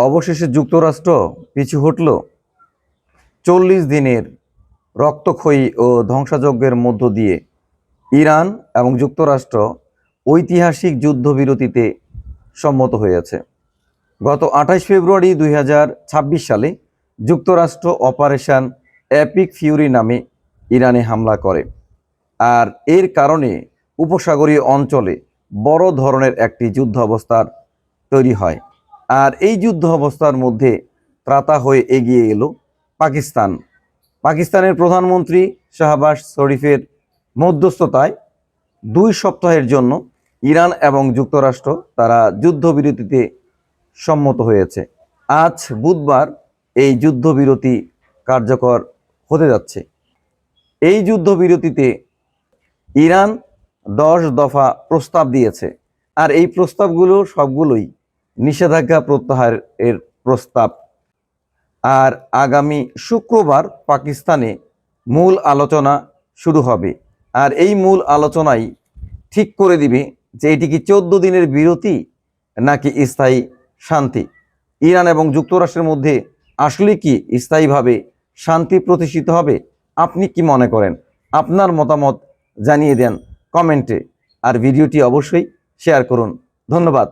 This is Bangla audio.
অবশেষে যুক্তরাষ্ট্র পিছু হটল ৪০ দিনের রক্তক্ষয়ী ও ধ্বংসযজ্ঞের মধ্য দিয়ে। ইরান এবং যুক্তরাষ্ট্র ঐতিহাসিক যুদ্ধবিরতিতে সম্মত হয়েছে। গত ২৮ ফেব্রুয়ারি ২০২৬ সালে যুক্তরাষ্ট্র অপারেশন এপিক ফিউরি নামে ইরানে হামলা করে, আর এর কারণে উপসাগরীয় অঞ্চলে বড় ধরনের একটি যুদ্ধ অবস্থার তৈরি হয়। আর এই যুদ্ধ অবস্থার মধ্যে ত্রাতা হয়ে এগিয়ে এলো পাকিস্তানের প্রধানমন্ত্রী শাহবাজ শরীফের মধ্যস্থতায় ২ সপ্তাহের জন্য ইরান এবং যুক্তরাষ্ট্র তারা যুদ্ধবিরতিতে সম্মত হয়েছে। আজ বুধবার এই যুদ্ধবিরতি কার্যকর হতে যাচ্ছে। এই যুদ্ধবিরতিতে ইরান ১০ দফা প্রস্তাব দিয়েছে, আর এই প্রস্তাবগুলো সবগুলোই নিষেধাজ্ঞা প্রত্যাহারের প্রস্তাব। আর আগামী শুক্রবার পাকিস্তানে মূল আলোচনা শুরু হবে, আর এই মূল আলোচনাই ঠিক করে দিবে যে এটি কি ১৪ দিনের বিরতি নাকি স্থায়ী শান্তি। ইরান এবং যুক্তরাষ্ট্রের মধ্যে আসলে কি স্থায়ীভাবে শান্তি প্রতিষ্ঠিত হবে? আপনি কি মনে করেন? আপনার মতামত জানিয়ে দেন কমেন্টে, আর ভিডিওটি অবশ্যই শেয়ার করুন। ধন্যবাদ।